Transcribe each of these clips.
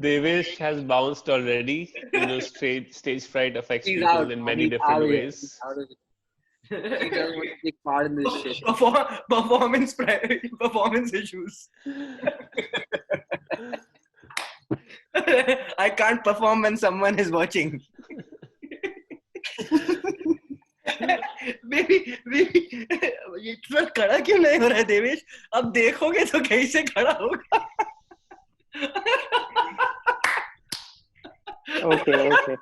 Devesh has bounced already. Stage fright affects He's people out, in man. many He's out different of here. He's ways. out of it. He doesn't want to take part in this shit. Performance issues. I can't perform when someone is watching. Baby इतना खड़ा क्यों नहीं हो रहा है देवेश? अब देखोगे तो कैसे खड़ा होगा? Okay.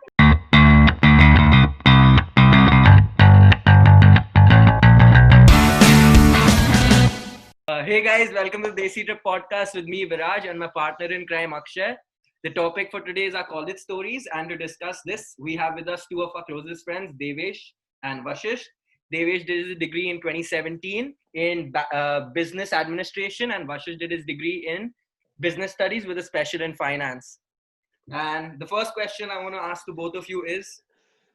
Hey guys, welcome to the Desi Trip podcast with me Viraj and my partner in crime Akshay. The topic for today is our college stories, and to discuss this, we have with us two of our closest friends, Devesh and Vashisht. Devesh did his degree in 2017 in business administration, and Vashisht did his degree in business studies with a special in finance. And the first question I want to ask to both of you is,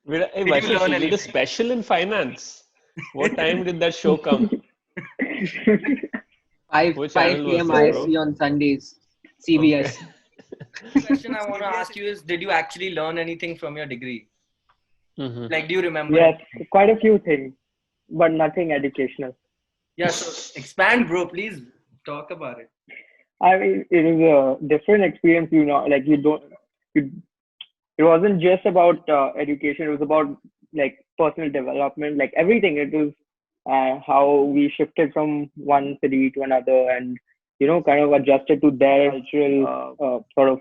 Hey, did you Vashisht, learn you did a anything? special in finance. What time did that show come? 5 Which 5 channel was p.m. this, bro? ISC on Sundays. CBS. Okay. The question I want to ask you is, did you actually learn anything from your degree? Like, do you remember? Yes, quite a few things, but nothing educational. Yeah, so expand, bro. Please talk about it. I mean, it was a different experience, like it wasn't just about education. It was about like personal development, like everything. It was how we shifted from one city to another and, kind of adjusted to their cultural sort of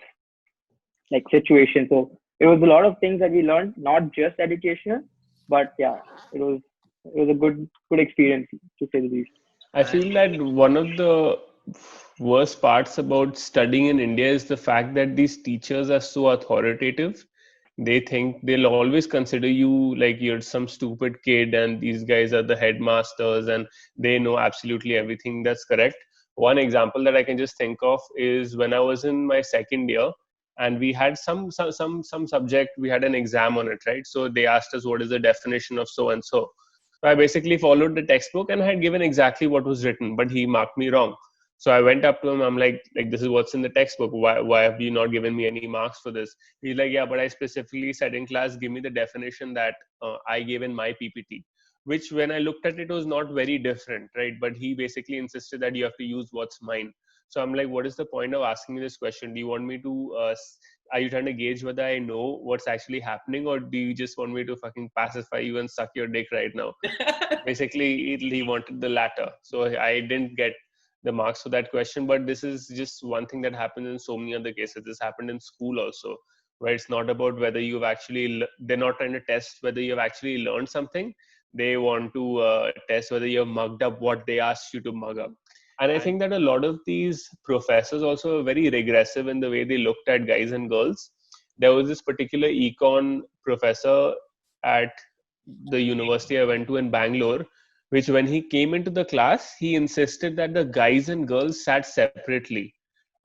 like situation. So it was a lot of things that we learned, not just educational, but yeah, it was a good experience to say the least. I feel that one of the worst parts about studying in India is the fact that these teachers are so authoritative. They think they'll always consider you like you're some stupid kid, and these guys are the headmasters and they know absolutely everything that's correct. One example that I can just think of is when I was in my second year, and we had some subject, we had an exam on it, right? So they asked us what is the definition of so and so. So I basically followed the textbook and I had given exactly what was written, but he marked me wrong. So I went up to him. I'm like this is what's in the textbook. Why have you not given me any marks for this? He's like, yeah, but I specifically said in class, give me the definition that I gave in my PPT. Which, when I looked at it, was not very different, right? But he basically insisted that you have to use what's mine. So I'm like, what is the point of asking me this question? Do you want me to? Are you trying to gauge whether I know what's actually happening, or do you just want me to fucking pacify you and suck your dick right now? Basically, he wanted the latter. So I didn't get the marks for that question. But this is just one thing that happens in so many other cases. This happened in school also, where it's not about whether you've actually. They're not trying to test whether you've actually learned something. They want to test whether you've mugged up what they asked you to mug up. And I think that a lot of these professors also are very regressive in the way they looked at guys and girls. There was this particular econ professor at the university I went to in Bangalore, which when he came into the class, he insisted that the guys and girls sat separately.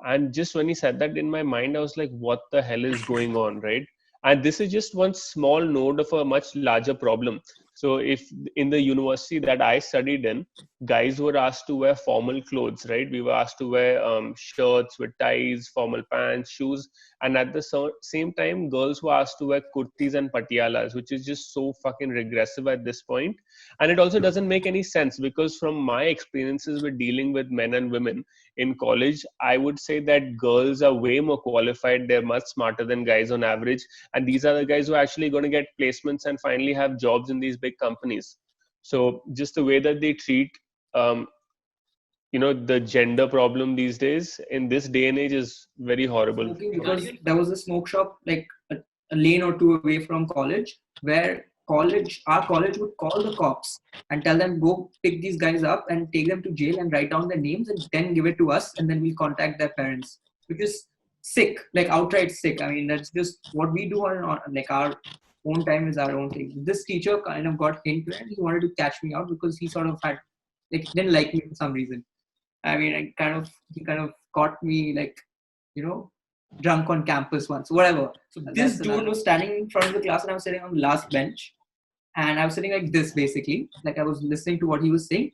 And just when he said that, in my mind, I was like, what the hell is going on, right? And this is just one small node of a much larger problem. So if in the university that I studied in, guys were asked to wear formal clothes, right? We were asked to wear shirts with ties, formal pants, shoes. And at the same time, girls were asked to wear kurtis and patialas, which is just so fucking regressive at this point. And it also doesn't make any sense, because from my experiences with dealing with men and women in college, I would say that girls are way more qualified. They're much smarter than guys on average. And these are the guys who are actually going to get placements and finally have jobs in these big companies. So just the way that they treat um, the gender problem these days in this day and age is very horrible. Because there was a smoke shop like a lane or two away from college, where our college would call the cops and tell them, go pick these guys up and take them to jail and write down their names and then give it to us, and then we'll contact their parents, which is sick, like outright sick. I mean, that's just what we do on like our own time is our own thing. This teacher kind of got into it. He wanted to catch me out because he sort of had didn't like me for some reason. I mean, he kind of caught me like, drunk on campus once, whatever. So this dude was standing in front of the class and I was sitting on the last bench, and I was sitting like this basically, like I was listening to what he was saying.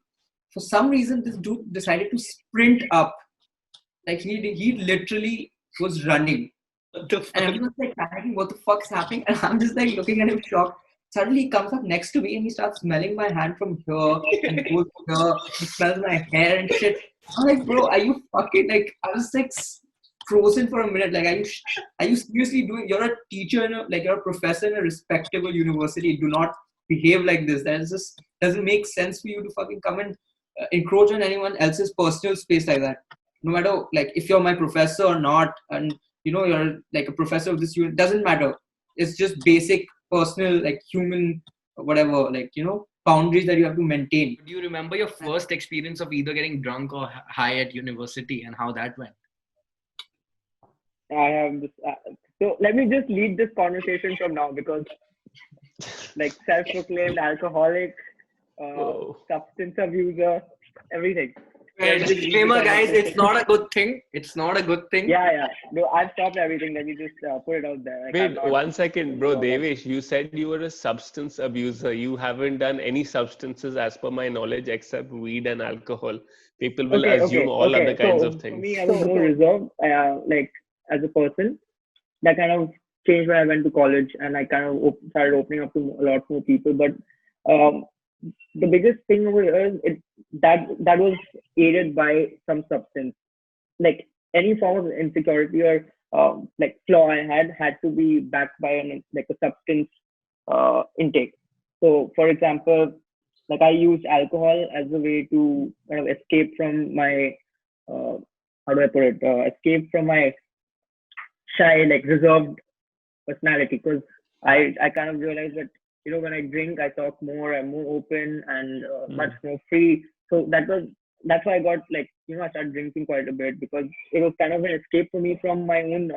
For some reason, this dude decided to sprint up. Like he literally was running. What the And fuck? everyone's like panicking, what the fuck's happening? And I'm just like looking at him shocked. Suddenly he comes up next to me and he starts smelling my hand from here and goes here. He smells my hair and shit. I'm like, bro, are you fucking like? I was like frozen for a minute. Like, are you seriously doing? You're a teacher, you're a professor in a respectable university. Do not behave like this. That is just doesn't make sense for you to fucking come and encroach on anyone else's personal space like that. No matter like if you're my professor or not, and you're like a professor of this unit, doesn't matter. It's just basic personal, like human, whatever, like boundaries that you have to maintain. Do you remember your first experience of either getting drunk or high at university and how that went? I have this. So let me just lead this conversation from now, because like self-proclaimed alcoholic, substance abuser, everything. Disclaimer, guys, it's not a good thing. It's not a good thing. Yeah. No, I've stopped everything. Let me just put it out there. Like, Wait, 1 second, bro. Devesh, you said you were a substance abuser. You haven't done any substances, as per my knowledge, except weed and alcohol. People will assume all other kinds of For things. me, I was more reserved, like as a person. That kind of changed when I went to college, and I kind of started opening up to a lot more people. But the biggest thing over here is that was aided by some substance. Like any form of insecurity or like flaw I had to be backed by like a substance intake. So, for example, like I used alcohol as a way to kind of escape from my how do I put it? Escape from my shy, like reserved personality, because I kind of realized that when I drink I talk more, I'm more open and much more free. So that's why I got like I started drinking quite a bit, because it was kind of an escape for me from my own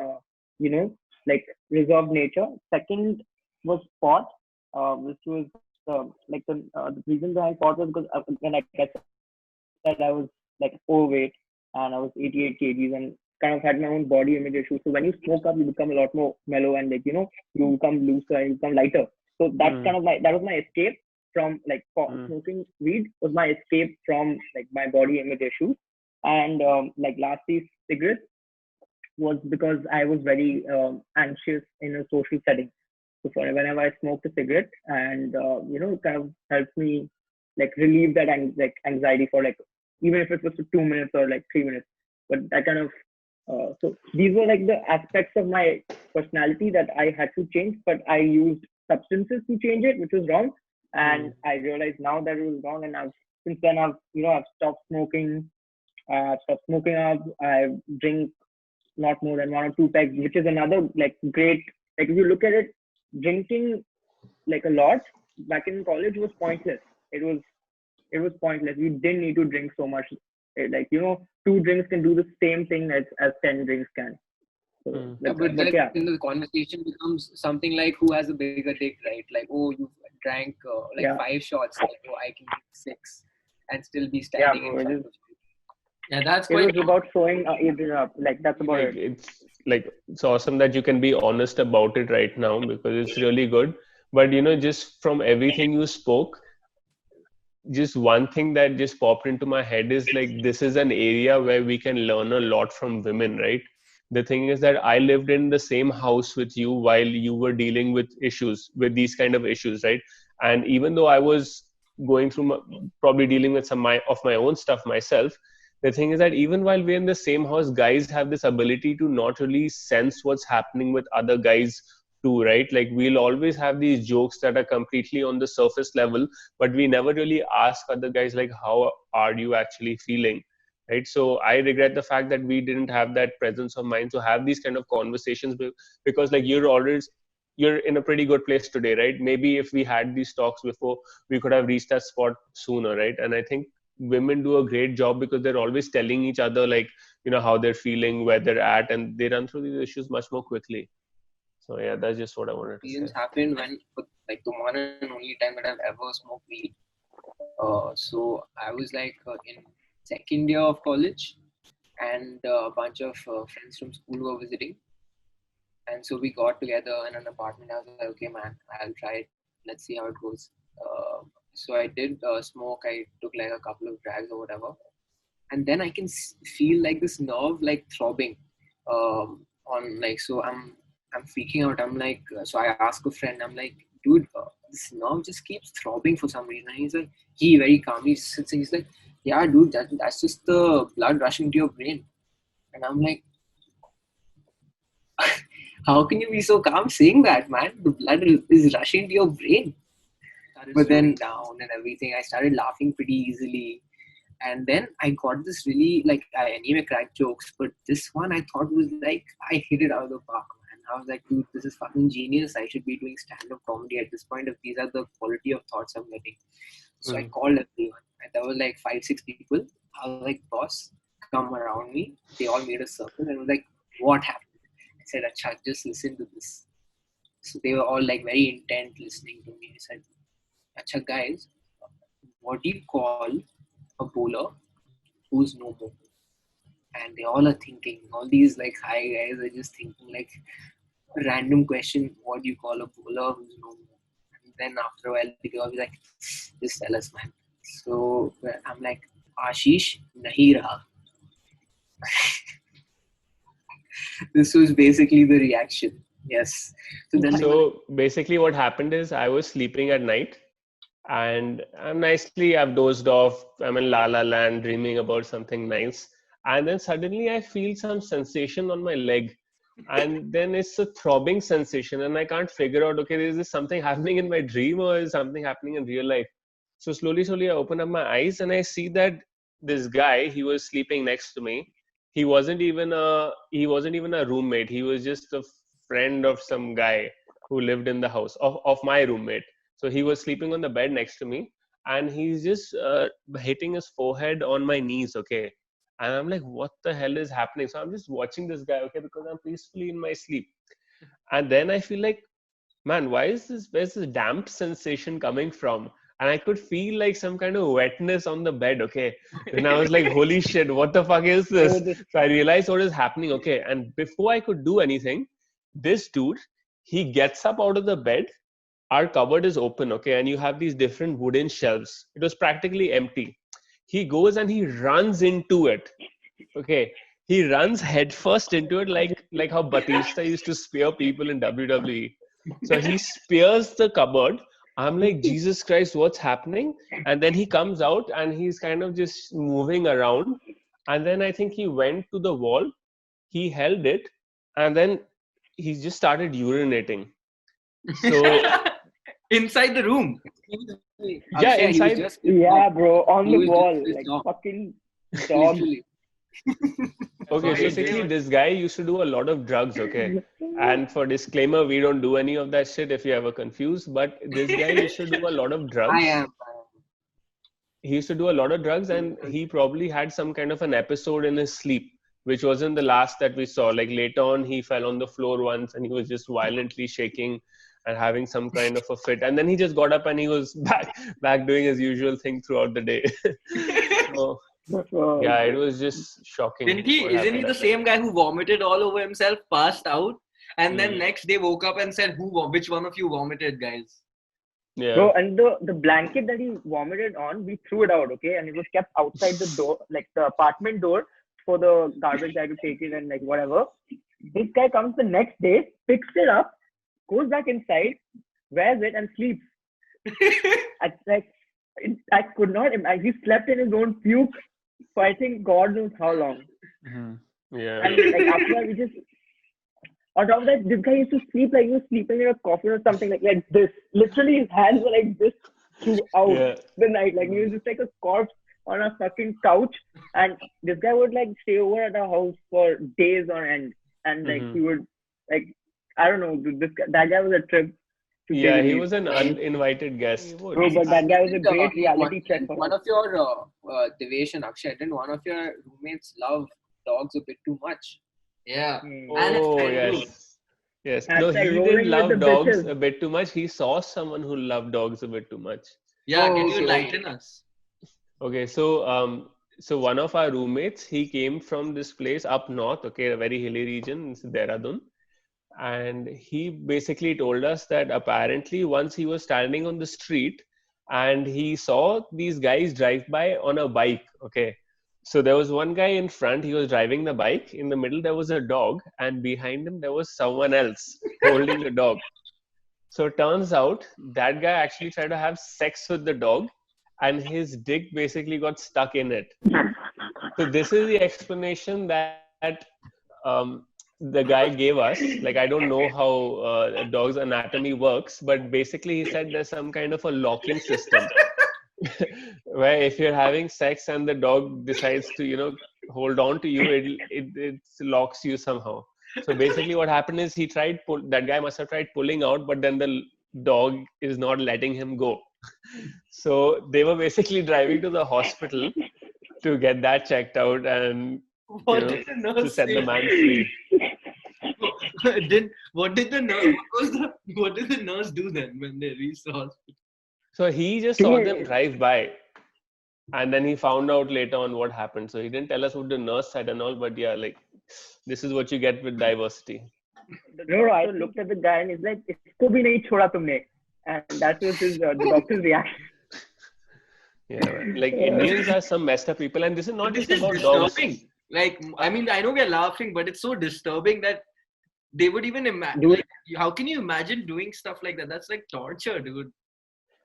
like reserved nature. Second was pot, which was like the reason behind pot was because when I said I was like overweight and I was 88 kgs and kind of had my own body image issues. So when you smoke up, you become a lot more mellow and like you become looser and you become lighter. So that's kind of that was my escape from like smoking weed was my escape from like my body image issues. And like lastly, cigarettes was because I was very anxious in a social setting. So whenever I smoked a cigarette, and it kind of helps me like relieve that anxiety for like even if it was for 2 minutes or like 3 minutes. But that kind of so these were like the aspects of my personality that I had to change, but I used substances to change it, which was wrong. And I realized now that it was wrong, and since then I've stopped smoking. I've stopped smoking up. I drink not more than 1 or 2 pegs, which is another like great. Like if you look at it, drinking like a lot back in college was pointless. It was pointless. You didn't need to drink so much. Like 2 drinks can do the same thing as 10 drinks can. So, Yeah, but then the conversation becomes something like who has a bigger dick, right? Like, oh, you drank 5 shots, like, oh, I can drink 6 and still be standing in front of you. Yeah, that's it quite. was about showing it up. Like that's about Like, it. it's awesome that you can be honest about it right now, because it's really good. But just from everything you spoke, just one thing that just popped into my head is like this is an area where we can learn a lot from women, right? The thing is that I lived in the same house with you while you were dealing with with these kind of issues, right? And even though I was going through probably dealing with some of my own stuff myself, the thing is that even while we're in the same house, guys have this ability to not really sense what's happening with other guys too, right? Like we'll always have these jokes that are completely on the surface level, but we never really ask other guys like, how are you actually feeling, right? So I regret the fact that we didn't have that presence of mind to have these kind of conversations, because like you're in a pretty good place today, right? Maybe if we had these talks before, we could have reached that spot sooner, right? And I think women do a great job because they're always telling each other like how they're feeling, where they're at, and they run through these issues much more quickly. So yeah, that's just what I wanted to say. Experience happened when like the one and only time that I've ever smoked weed. So I was like in second year of college, and a bunch of friends from school were visiting. And so we got together in an apartment. I was like, okay, man, I'll try it. Let's see how it goes. So I did smoke. I took like a couple of drags or whatever. And then I can feel like this nerve like throbbing. On like, so I'm freaking out. I'm like, so I ask a friend, I'm like, dude, this nerve just keeps throbbing for some reason. And he's like, he very calmly sits and he's like, yeah, dude, that's just the blood rushing to your brain. And I'm like, how can you be so calm saying that, man? The blood is rushing to your brain. But then down and everything, I started laughing pretty easily. And then I got this really, like, I anyway crack jokes, but this one I thought was like, I hit it out of the park, man. I was like, dude, this is fucking genius. I should be doing stand-up comedy at this point if these are the quality of thoughts I'm getting. So I called everyone. And there were like 5-6 people. I was like, boss, come around me. They all made a circle and was like, what happened? I said, Acha, just listen to this. So they were all like very intent listening to me. I said, Acha, guys, what do you call a bowler who's no more? And they all are thinking, all these like high guys are just thinking like a random question, what do you call a bowler who's no more? And then after a while, they all be like, just tell us, man. So I'm like, Ashish nahi raha. This was basically the reaction. Yes. So then So basically what happened is I was sleeping at night and I've dozed off. I'm in La La Land dreaming about something nice. And then suddenly I feel some sensation on my leg. And then it's a throbbing sensation and I can't figure out, okay, is this something happening in my dream or is something happening in real life? So slowly I open up my eyes and I see that this guy, he was sleeping next to me. He wasn't even a roommate. He was just a friend of some guy who lived in the house of my roommate. So he was sleeping on the bed next to me and he's just hitting his forehead on my knees, okay? And I'm like, what the hell is happening? So I'm just watching this guy, okay, because I'm peacefully in my sleep. And then I feel like, man, where's this damp sensation coming from? And I could feel like some kind of wetness on the bed, okay? Then I was like, holy shit, what the fuck is this? So I realized what is happening, okay? And before I could do anything, this dude, he gets up out of the bed. Our cupboard is open, okay? And you have these different wooden shelves. It was practically empty. He goes and he runs into it, okay? He runs headfirst into it like how Batista used to spear people in WWE. So he spears the cupboard. I'm like, Jesus Christ, what's happening? And then he comes out and he's kind of just moving around. And then I think he went to the wall, he held it, and then he just started urinating. So inside the room. yeah, inside. Yeah, bro, on He the was wall, just like dog. fucking dog. Literally. Okay, so basically this guy used to do a lot of drugs, okay? And for disclaimer, we don't do any of that shit if you're ever confused, but this guy used to do a lot of drugs. I am. He used to do a lot of drugs and he probably had some kind of an episode in his sleep, which wasn't the last that we saw. Like later on, he fell on the floor once and he was just violently shaking and having some kind of a fit. And then he just got up and he was back doing his usual thing throughout the day. So, yeah, it was just shocking. Isn't he the same guy who vomited all over himself, passed out, and then next day woke up and said, which one of you vomited, guys? Yeah. Bro, and the blanket that he vomited on, we threw it out, okay? And it was kept outside the door, like the apartment door for the garbage guy to take it and like whatever. This guy comes the next day, picks it up, goes back inside, wears it and sleeps. I could not imagine. He slept in his own puke for I think God knows how long. Yeah. And like after that, we just on top of that, this guy used to sleep like he was sleeping in a coffin or something like this. Literally, his hands were like this throughout the night. Like he was just like a corpse on a fucking couch. And this guy would like stay over at our house for days on end. And like he would like I don't know. That guy was a trip. Yeah, he was an uninvited guest. Bro, but that guy was a great reality check. One of your Devesh and Akshay, didn't one of your roommates love dogs a bit too much? Yeah. Oh, yes. Yes. And No, it's like he rolling didn't with love the dogs bitches. a bit too much. He saw someone who loved dogs a bit too much. Yeah, Oh, can you okay. enlighten us? Okay, so one of our roommates, he came from this place up north, okay, a very hilly region, it's Dehradun. And he basically told us that apparently once he was standing on the street and he saw these guys drive by on a bike, okay. So there was one guy in front, he was driving the bike. In the middle, there was a dog, and behind him, there was someone else holding the dog. So it turns out that guy actually tried to have sex with the dog, and his dick basically got stuck in it. So this is the explanation that the guy gave us. Like, I don't know how a dog's anatomy works, but basically he said there's some kind of a locking system where if you're having sex and the dog decides to, hold on to you, it locks you somehow. So basically what happened is that guy must have tried pulling out, but then the dog is not letting him go. So they were basically driving to the hospital to get that checked out and What did the to nurse set say? the man free. What did the nurse do then when they reached the hospital? So he just saw them drive by, and then he found out later on what happened. So he didn't tell us what the nurse said and all, but yeah, like, this is what you get with diversity. No, I looked at the guy and he's like, "Isko bhi nahi choda tumne," and that was his the doctor's reaction. Yeah, like Indians are some messed up people, and this is not This just is about disturbing. dogs. Like, I mean, I know we're laughing, but it's so disturbing that they would even imagine. Dude. Like, how can you imagine doing stuff like that? That's like torture, dude.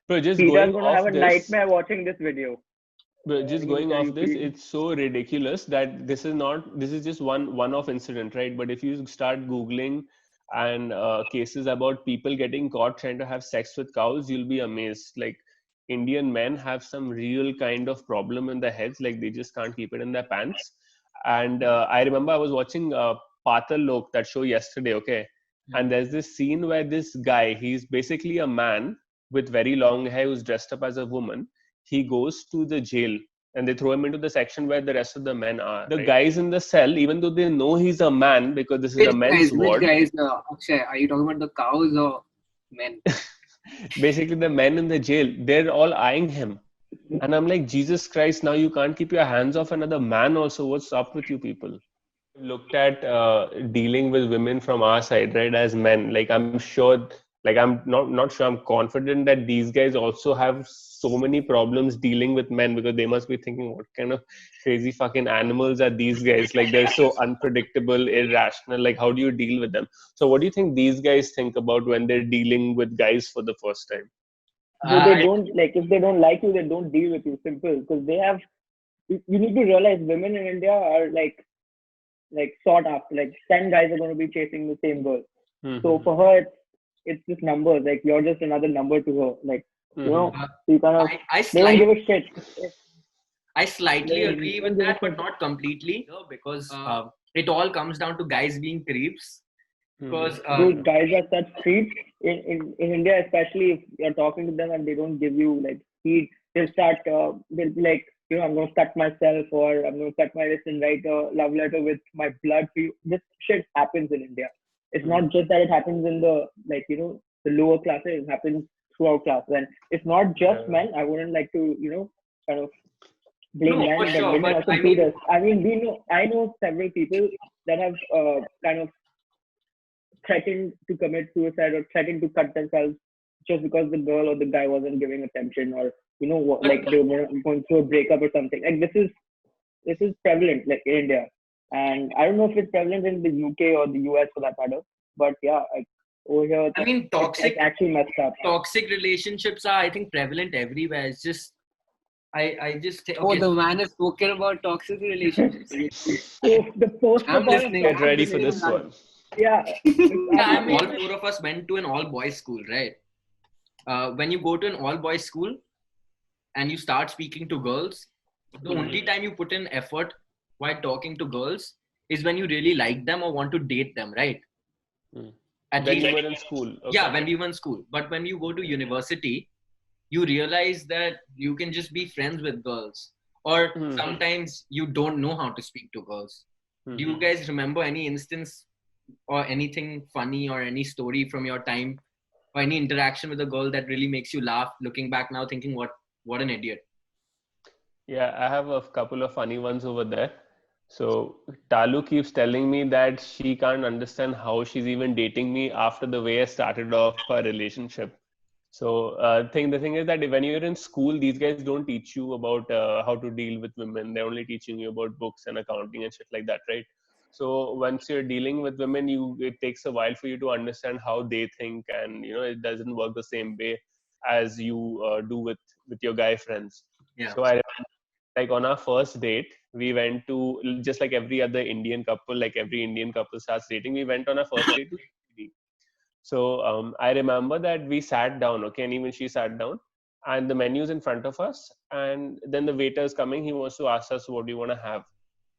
But just Peter's going gonna have off a this, nightmare watching this video. but just Let me going tell off you, this, Pete. it's so ridiculous that this is just one-off incident, right? But if you start Googling and cases about people getting caught trying to have sex with cows, you'll be amazed. Like, Indian men have some real kind of problem in their heads, like they just can't keep it in their pants. And I remember I was watching Patal Lok, that show yesterday, okay? And there's this scene where this guy, he's basically a man with very long hair who's dressed up as a woman. He goes to the jail and they throw him into the section where the rest of the men are. The guys in the cell, even though they know he's a man because this is a men's ward. Which guys, Akshay, are you talking about the cows or men? Basically, the men in the jail, they're all eyeing him. And I'm like, Jesus Christ, now you can't keep your hands off another man also. What's up with you people? Looked at dealing with women from our side, right, as men. Like, I'm sure, like, I'm not sure, I'm confident that these guys also have so many problems dealing with men, because they must be thinking, what kind of crazy fucking animals are these guys? Like, they're so unpredictable, irrational. Like, how do you deal with them? So what do you think these guys think about when they're dealing with guys for the first time? They don't, like, if they don't like you, they don't deal with you. Simple. Because they have, you need to realize women in India are like sought after. Like 10 guys are going to be chasing the same girl. Mm-hmm. So for her, it's just numbers. Like, you're just another number to her. Like, you know, you kind of, they don't give a shit. I slightly agree with that, but not completely, because it all comes down to guys being creeps. Because dude, guys are such creeps in India, especially if you're talking to them and they don't give you like heat. They'll start, they'll be like, you know, I'm going to cut myself, or I'm going to cut my wrist and write a love letter with my blood for you. This shit happens in India. It's not just that it happens in the, like, you know, the lower classes, it happens throughout classes. And it's not just men. I wouldn't like to, you know, kind of blame men, but sure, women but also do this. I mean, I know several people that have kind of threatened to commit suicide or threatened to cut themselves just because the girl or the guy wasn't giving attention, or, you know, what, like they were going through a breakup or something. Like, this is prevalent, like, in India, and I don't know if it's prevalent in the UK or the US for that matter, but yeah, like, over here, I mean, it's actually messed up. Toxic relationships are, I think, prevalent everywhere. It's just, I just think. Oh, the man has spoken about toxic relationships. So the poster I'm boy of listening. Get ready for this one. Yeah. All four of us went to an all-boys school, right? When you go to an all-boys school and you start speaking to girls, the only time you put in effort while talking to girls is when you really like them or want to date them, right? At When least, you were in school. Okay. yeah, when we were in school. But when you go to university, you realize that you can just be friends with girls, or sometimes you don't know how to speak to girls. Do you guys remember any instance or anything funny or any story from your time or any interaction with a girl that really makes you laugh, looking back now thinking what an idiot? Yeah, I have a couple of funny ones over there. So Talu keeps telling me that she can't understand how she's even dating me after the way I started off our relationship. So the thing is that when you're in school, these guys don't teach you about how to deal with women. They're only teaching you about books and accounting and shit like that, right? So once you're dealing with women, it takes a while for you to understand how they think, and it doesn't work the same way as you do with your guy friends. Yeah. So I like on our first date, we went to, just like every other Indian couple, like every Indian couple starts dating, we went on our first date to CBD. So I remember that we sat down, okay, and even she sat down, and the menu's in front of us, and then the waiter is coming. He wants to ask us, what do you want to have?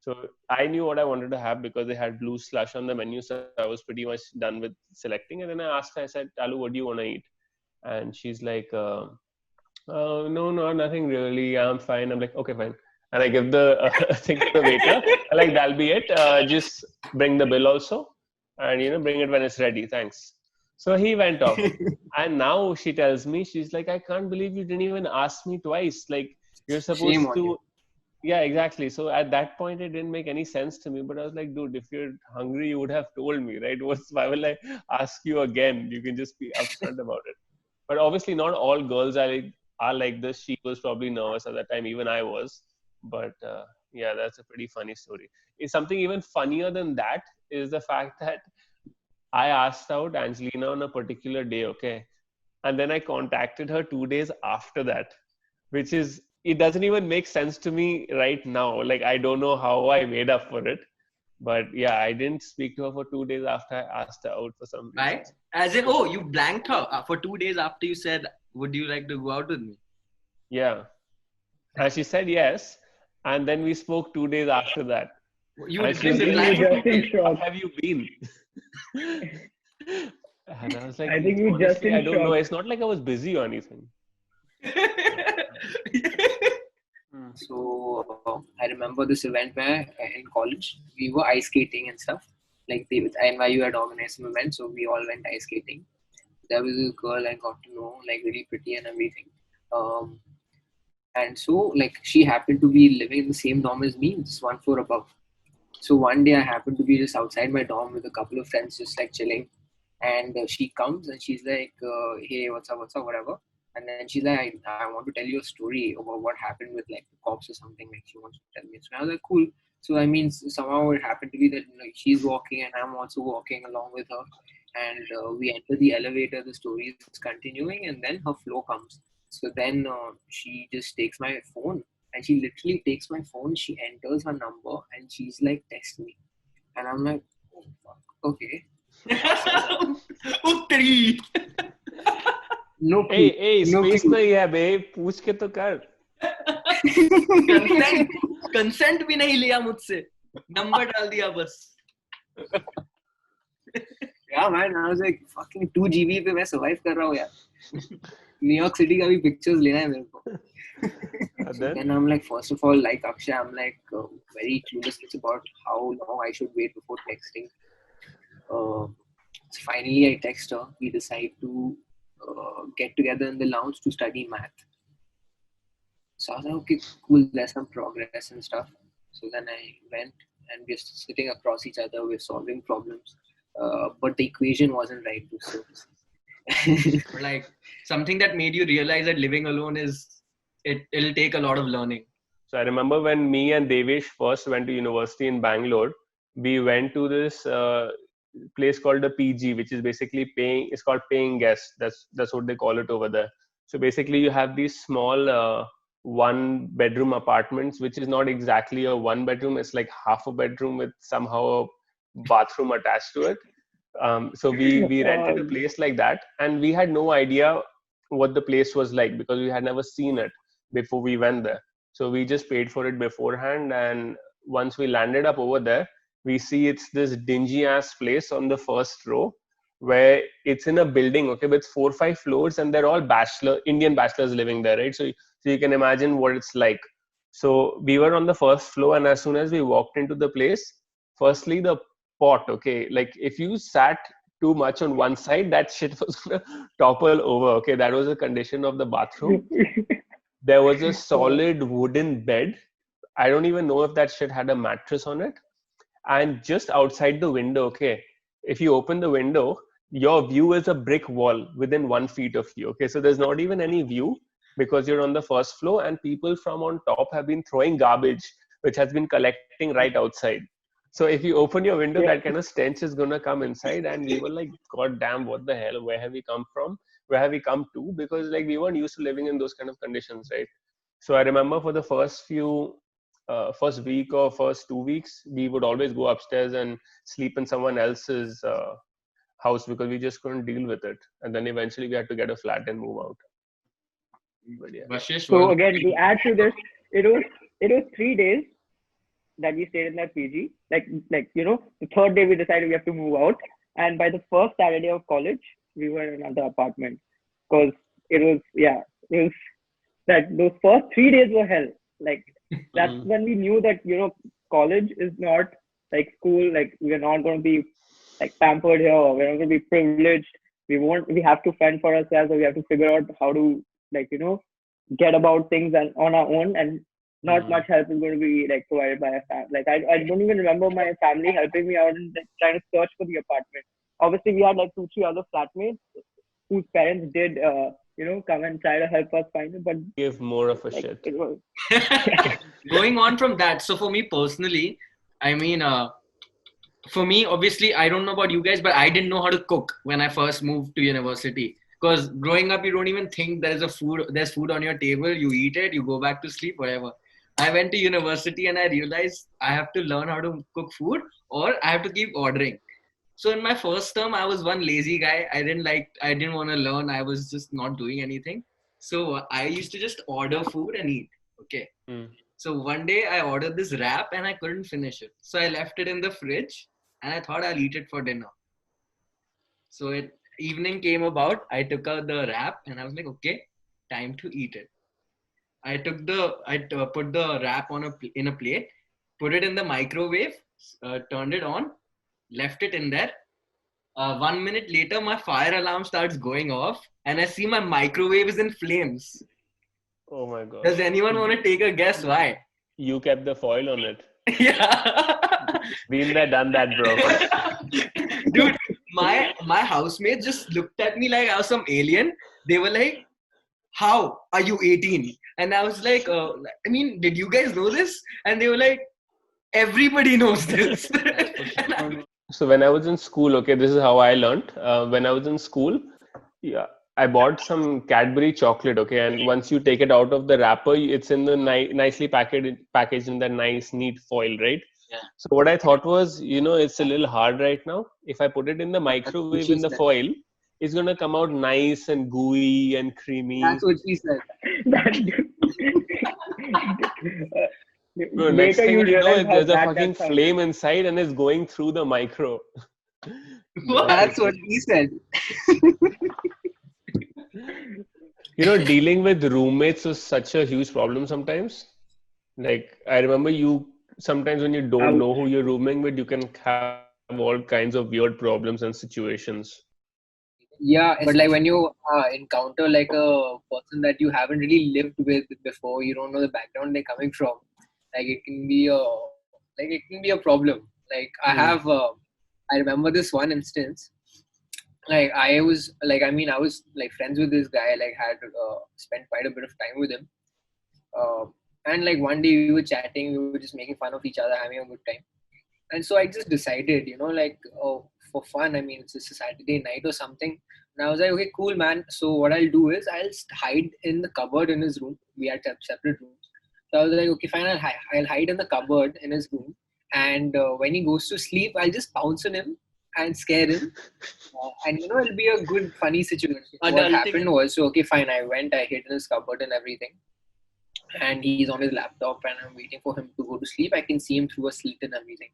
So I knew what I wanted to have because they had blue slush on the menu, so I was pretty much done with selecting. And then I asked her, I said, Talu, what do you want to eat? And she's like, no, nothing really. I'm fine. I'm like, okay, fine. And I give the thing to the waiter. I'm like, that'll be it. Just bring the bill also, and bring it when it's ready. Thanks. So he went off. And now she tells me, she's like, I can't believe you didn't even ask me twice. Like, you're Shame supposed on to. you. Yeah, exactly. So at that point, it didn't make any sense to me. But I was like, dude, if you're hungry, you would have told me, right? Why will I ask you again? You can just be upfront about it. But obviously, not all girls are like this. She was probably nervous at that time. Even I was. But yeah, that's a pretty funny story. It's something even funnier than that is the fact that I asked out Angelina on a particular day, okay? And then I contacted her 2 days after that, which is, it doesn't even make sense to me right now. Like, I don't know how I made up for it. But yeah, I didn't speak to her for 2 days after I asked her out for some reason. Right? As in, oh, you blanked her for 2 days after you said, would you like to go out with me? Yeah. And she said yes. And then we spoke 2 days after that. You And she I was think replied you like, just in what shock. have you been? And I was like, I think you just honestly, in I don't know. shock. It's not like I was busy or anything. So I remember this event where in college we were ice skating and stuff. Like NYU had organized some event, so we all went ice skating. There was a girl I got to know, like really pretty and everything. And so like she happened to be living in the same dorm as me, just 1 floor above. So one day I happened to be just outside my dorm with a couple of friends, just like chilling. And she comes and she's like, hey, what's up, whatever. And then she's like, I want to tell you a story about what happened with like the cops or something. Like she wants to tell me. So I was like, cool. So I mean, somehow it happened to be that like she's walking and I'm also walking along with her. And we enter the elevator. The story is continuing, and then her flow comes. So then she just takes my phone, and she literally takes my phone. She enters her number, and she's like, text me. And I'm like, oh, fuck. Okay. Uttari. No Hey, clue. No space clue. नहीं है बे, पूछ के तो कर. Consent भी नहीं लिया मुझसे, नंबर डाल दिया बस. Yeah, man. I was like, fucking 2 GB पे मैं survive कर रहा हूँ यार. न्यूयॉर्क सिटी का भी pictures लेना है मेरे को. And So then? then I'm like, first of all, like Akshay, I'm like very clueless about how long I should wait before texting. So finally, I text her. We decide to get together in the lounge to study math. So I was like, okay, cool, there's some progress and stuff. So then I went and we're sitting across each other, we're solving problems. But the equation wasn't right. So Like something that made you realize that living alone it'll take a lot of learning. So I remember when me and Devesh first went to university in Bangalore, we went to this place called the PG, which is basically it's called paying guest. That's what they call it over there. So basically you have these small 1 bedroom apartments, which is not exactly a 1 bedroom. It's like half a bedroom with somehow a bathroom attached to it. So we rented a place like that, and we had no idea what the place was like because we had never seen it before we went there. So we just paid for it beforehand, and once we landed up over there, we see it's this dingy ass place on the first row where it's in a building, okay, with 4 or 5 floors, and they're all Indian bachelors living there, right? So you can imagine what it's like. So we were on the first floor, and as soon as we walked into the place, firstly the pot, okay, like if you sat too much on one side, that shit was gonna topple over, okay. That was the condition of the bathroom. There was a solid wooden bed. I don't even know if that shit had a mattress on it. And just outside the window, okay, if you open the window, your view is a brick wall within 1 feet of you. Okay, so there's not even any view because you're on the first floor, and people from on top have been throwing garbage which has been collecting right outside. So if you open your window, Yeah. that kind of stench is gonna come inside, and we were like, God damn, what the hell? Where have we come from? Where have we come to? Because like we weren't used to living in those kind of conditions, right? So I remember for the first week or first 2 weeks, we would always go upstairs and sleep in someone else's house because we just couldn't deal with it. And then eventually we had to get a flat and move out. But yeah. Vashisht, So again, to add to this, it was 3 days that we stayed in that PG. The third day we decided we have to move out, and by the first Saturday of college, we were in another apartment because it was that those first 3 days were hell. Like that's when we knew that college is not like school. Like we're not going to be like pampered here, or we're not going to be privileged. We have to fend for ourselves, or we have to figure out how to get about things and on our own, and not much help is going to be like provided by a family. Like I don't even remember my family helping me out and like, trying to search for the apartment. Obviously, we had like 2-3 other flatmates whose parents did come and try to help us find it, but Give more of a like shit. it was going on from that, so for me personally, I mean, for me, obviously, I don't know about you guys, but I didn't know how to cook when I first moved to university. Because growing up, you don't even think there's food on your table. You eat it, you go back to sleep, whatever. I went to university and I realized I have to learn how to cook food, or I have to keep ordering. So in my first term, I was one lazy guy. I didn't want to learn. I was just not doing anything. So I used to just order food and eat. Okay. So one day I ordered this wrap and I couldn't finish it. So I left it in the fridge and I thought I'll eat it for dinner. So evening came about. I took out the wrap and I was like, okay, time to eat it. I put the wrap in a plate, put it in the microwave, turned it on, left it in there. 1 minute later, my fire alarm starts going off, and I see my microwave is in flames. Oh my god. Does anyone want to take a guess why? You kept the foil on it. Yeah. Been there, done that, bro. Dude, my housemates just looked at me like I was some alien. They were like, how are you 18? And I was like, did you guys know this? And they were like, everybody knows this. So when I was in school, okay, this is how I learned. When I was in school, yeah, I bought some Cadbury chocolate, okay, and once you take it out of the wrapper, it's in the nicely packaged in that nice, neat foil, right? Yeah. So what I thought was, it's a little hard right now. If I put it in the microwave in the foil, it's gonna come out nice and gooey and creamy. That's what she said. Bro, next thing you know, realize how there's a bad fucking that sounds. flame inside and it's going through the micro. That's what he said. Dealing with roommates is such a huge problem sometimes. Like, I remember sometimes when you don't know who you're rooming with, you can have all kinds of weird problems and situations. Yeah, but like when you encounter like a person that you haven't really lived with before, you don't know the background they're coming from. Like it can be a problem. Like I remember this one instance. Like I was like friends with this guy. Like had spent quite a bit of time with him. And like one day we were chatting, we were just making fun of each other, having a good time. And so I just decided, for fun, it's just a Saturday night or something. And I was like, okay, cool, man. So what I'll do is I'll hide in the cupboard in his room. We had separate rooms. So I was like, okay, fine, I'll hide in the cupboard in his room. And when he goes to sleep, I'll just pounce on him and scare him. And it'll be a good, funny situation. What happened was, so okay, fine, I hid in his cupboard and everything. And he's on his laptop and I'm waiting for him to go to sleep. I can see him through a slit and everything.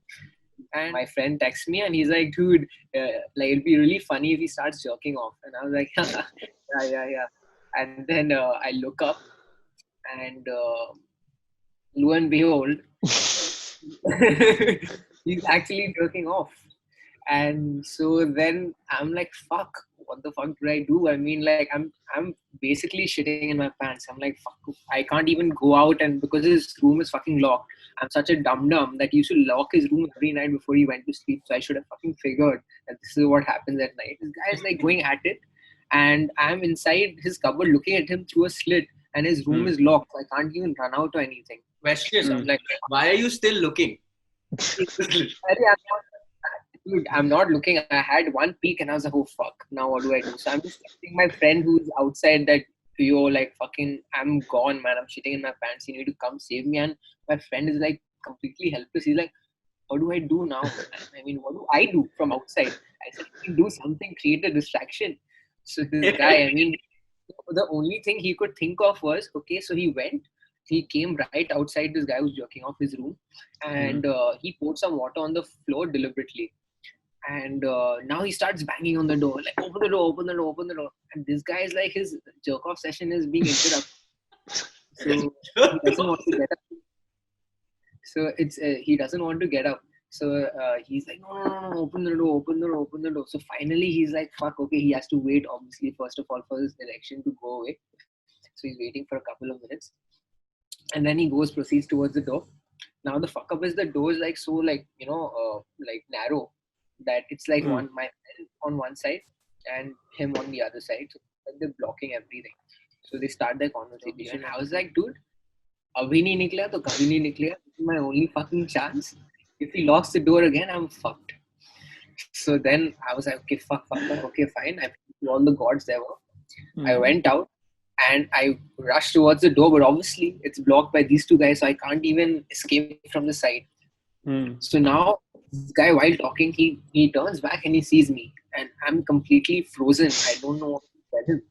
And my friend texts me and he's like, dude, it'll be really funny if he starts jerking off. And I was like, yeah. And then I look up and lo and behold, he's actually jerking off. And so then I'm like, fuck, what the fuck do I do? I mean, like, I'm basically shitting in my pants. I'm like, fuck, I can't even go out, and because his room is fucking locked. I'm such a dum-dum that he used to lock his room every night before he went to sleep. So I should have fucking figured that this is what happens at night. This guy is like going at it, and I'm inside his cupboard looking at him through a slit, and his room is locked. So I can't even run out or anything. Question: So I'm like, why are you still looking? Dude, I'm not looking. I had one peek and I was like, oh fuck, now what do I do? So I'm just texting my friend who's outside that, yo, like fucking, I'm gone, man. I'm shitting in my pants. You need to come save me. And my friend is like completely helpless. He's like, what do I do now, man? I mean, what do I do from outside? I said, do something, create a distraction. So this guy, I mean, the only thing he could think of was, okay, so he came right outside this guy who's jerking off his room, and he poured some water on the floor deliberately. And now he starts banging on the door, like, open the door, open the door, open the door. And this guy is like, his jerk off session is being interrupted. So he doesn't want to get up. So he doesn't want to get up. So he's like, no, open the door, open the door, open the door. So finally he's like, fuck, okay, he has to wait, obviously, first of all, for his erection to go away. So he's waiting for a couple of minutes. And then he proceeds towards the door. Now the fuck up is the door is like so like, like narrow, that it's like my friend on one side and him on the other side. So like they're blocking everything. So they start their conversation. And I was like, dude, abhi nahi nikla to kabhi nahi nikla. This is my only fucking chance. If he locks the door again, I'm fucked. So then I was like, okay, fuck, okay, fine. I prayed to all the gods there were. I went out and I rushed towards the door, but obviously it's blocked by these two guys, so I can't even escape from the side. So now this guy, while talking, he turns back and he sees me, and I'm completely frozen. I don't know what to tell him.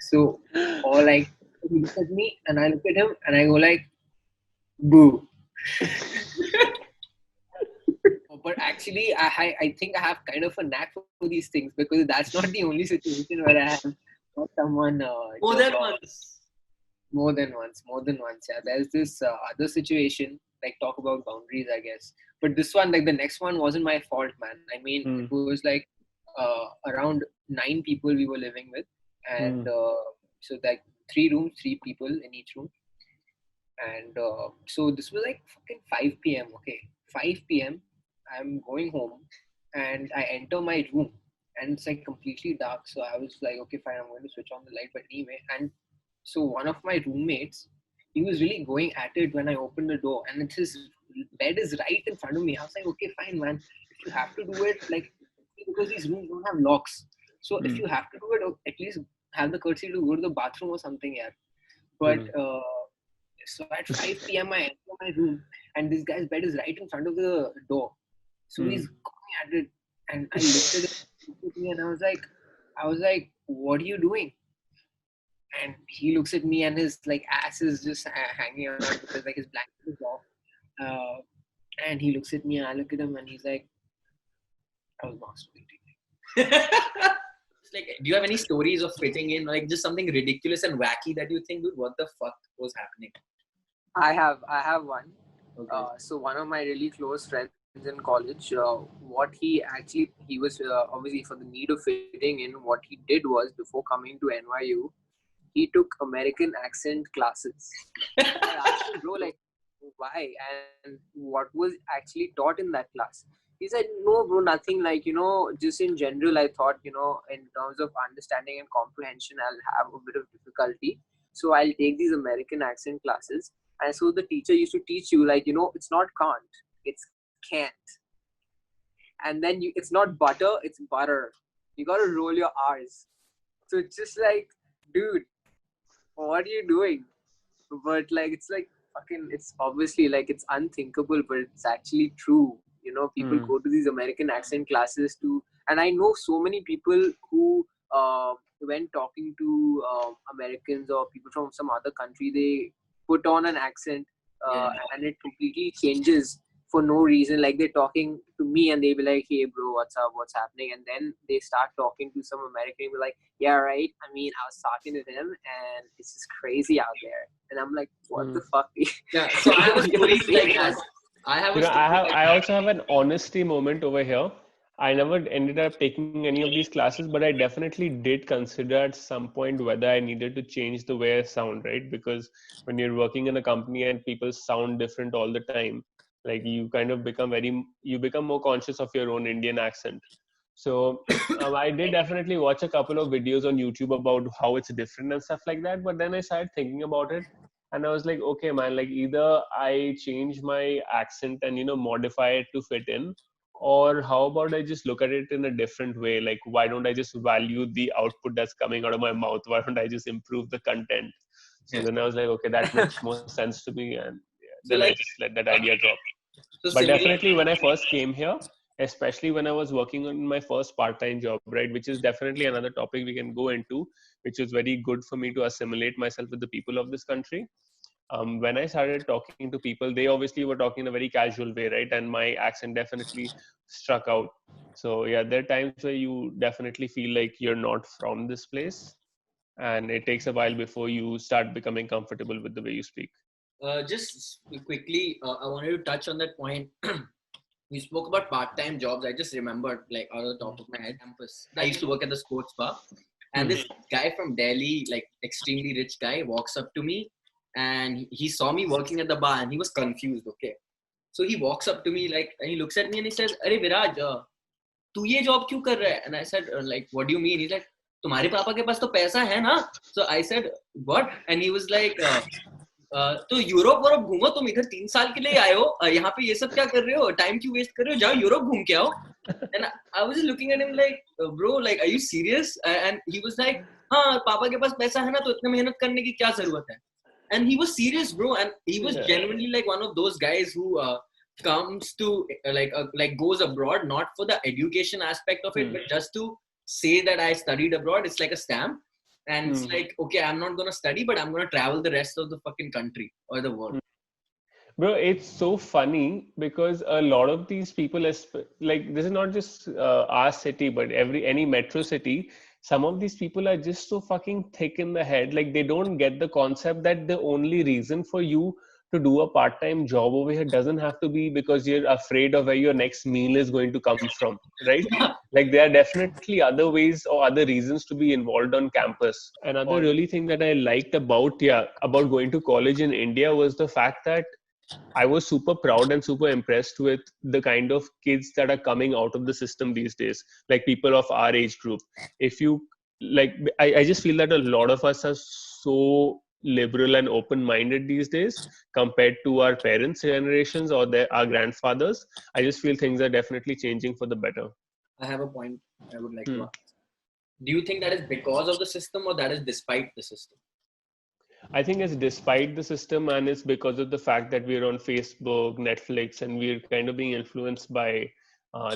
So all he looks at me and I look at him and I go like, boo. But actually, I think I have kind of a knack for these things, because that's not the only situation where I have got someone More than once. More than once. Yeah, there's this other situation, like talk about boundaries, I guess. But this one, like the next one, wasn't my fault, man. I mean, it was like around 9 people we were living with, and so like 3 rooms, 3 people in each room. And so this was like fucking 5 p.m. Okay, 5 p.m. I'm going home, and I enter my room, and it's like completely dark. So I was like, okay, fine, I'm going to switch on the light. But anyway, and so one of my roommates, he was really going at it when I opened the door, and his bed is right in front of me. I was like, okay, fine, man. If you have to do it, like, because these rooms don't have locks. So if you have to do it, at least have the courtesy to go to the bathroom or something, yeah. But so at 5 p.m. I enter my room, and this guy's bed is right in front of the door. So he's going at it, and I looked at him, and I was like, what are you doing? And he looks at me, and his like ass is just hanging out because like his blanket is off. And he looks at me, and I look at him, and he's like, I was masturbating. It's like, do you have any stories of fitting in, like just something ridiculous and wacky that you think, dude, what the fuck was happening? I have one. Okay. So one of my really close friends in college, what he was obviously for the need of fitting in, what he did was, before coming to NYU, he took American accent classes. I asked him, bro, like, why? And what was actually taught in that class? He said, no, bro, nothing. Like, just in general, I thought, in terms of understanding and comprehension, I'll have a bit of difficulty. So I'll take these American accent classes. And so the teacher used to teach you, like, it's not can't, it's can't. And then it's not butter, it's butter. You got to roll your R's. So it's just like, dude, what are you doing? But like, it's like fucking, it's obviously like, it's unthinkable, but it's actually true. People go to these American accent classes and I know so many people who, when talking to Americans or people from some other country, they put on an accent and it completely changes for no reason. Like, they're talking to me and they be like, hey bro, what's up, what's happening? And then they start talking to some American and be like, yeah, right, I mean, I was talking to him and it's just crazy out there. And I'm like, what the fuck? Yeah, so I have a story like that. I also have an honesty moment over here. I never ended up taking any of these classes, but I definitely did consider at some point whether I needed to change the way I sound, right? Because when you're working in a company and people sound different all the time, like you kind of you become more conscious of your own Indian accent. So I did definitely watch a couple of videos on YouTube about how it's different and stuff like that. But then I started thinking about it, and I was like, okay, man, like either I change my accent and modify it to fit in, or how about I just look at it in a different way? Like, why don't I just value the output that's coming out of my mouth? Why don't I just improve the content? So then I was like, okay, that makes more sense to me, and So then I like, just let that idea drop. so But similar. definitely when I first came here, especially when I was working on my first part-time job, right, which is definitely another topic we can go into, which was very good for me to assimilate myself with the people of this country. When I started talking to people, they obviously were talking in a very casual way, right? And my accent definitely struck out. So yeah, there are times where you definitely feel like you're not from this place, and it takes a while before you start becoming comfortable with the way you speak. Just quickly, I wanted to touch on that point. You spoke about part-time jobs. I just remembered, like out of the top of my head, campus. I used to work at the sports bar, and this guy from Delhi, like extremely rich guy, walks up to me, and he saw me working at the bar, and he was confused. Okay, so he walks up to me like, and he looks at me and he says, "Arey Viraj, तू ये job क्यों कर रहा है?" And I said, like, "What do you mean?" He's like, "तुम्हारे पापा के पास तो पैसा है ना?" So I said, "What?" And he was like, तो यूरोप वोरोप घूमो, तुम इधर 3 साल के लिए आए हो, यहाँ पे ये सब क्या कर रहे हो, टाइम क्यों वेस्ट कर रहे हो, जाओ यूरोप घूम के आओ. And I was just looking at him like, bro, like, are you serious? And he was like, हाँ पापा के पास पैसा है ना, तो इतने मेहनत करने की क्या जरूरत है. And he was serious, bro, and he was genuinely like one of those guys who comes to like goes abroad not for the education aspect of it, but just to say that I studied abroad. It's like a stamp. And it's like, okay, I'm not going to study, but I'm going to travel the rest of the fucking country or the world. Bro, it's so funny because a lot of these people, like this is not just our city, but any metro city, some of these people are just so fucking thick in the head. Like they don't get the concept that the only reason for you to do a part-time job over here doesn't have to be because you're afraid of where your next meal is going to come from, right? Like there are definitely other ways or other reasons to be involved on campus. Another really thing that I liked about going to college in India was the fact that I was super proud and super impressed with the kind of kids that are coming out of the system these days, like people of our age group. If you like, I just feel that a lot of us are so liberal and open-minded these days compared to our parents' generations or our grandfathers. I just feel things are definitely changing for the better. I have a point I would like to ask. Do you think that is because of the system or that is despite the system? I think it's despite the system, and it's because of the fact that we're on Facebook, Netflix, and we're kind of being influenced by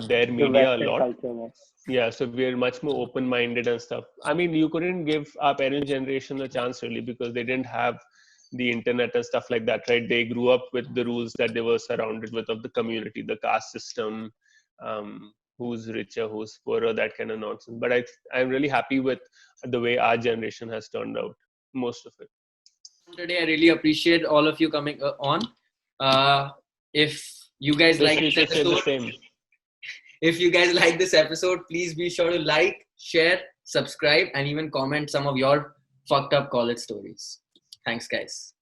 their media a lot. Culture. Yeah, so we're much more open-minded and stuff. I mean, you couldn't give our parents' generation a chance really because they didn't have the internet and stuff like that, right? They grew up with the rules that they were surrounded with of the community, the caste system, who's richer, who's poorer, that kind of nonsense. But I'm really happy with the way our generation has turned out, most of it. Today, I really appreciate all of you coming on. If you guys like this episode, if you guys like this episode, please be sure to like, share, subscribe, and even comment some of your fucked up college stories. Thanks, guys.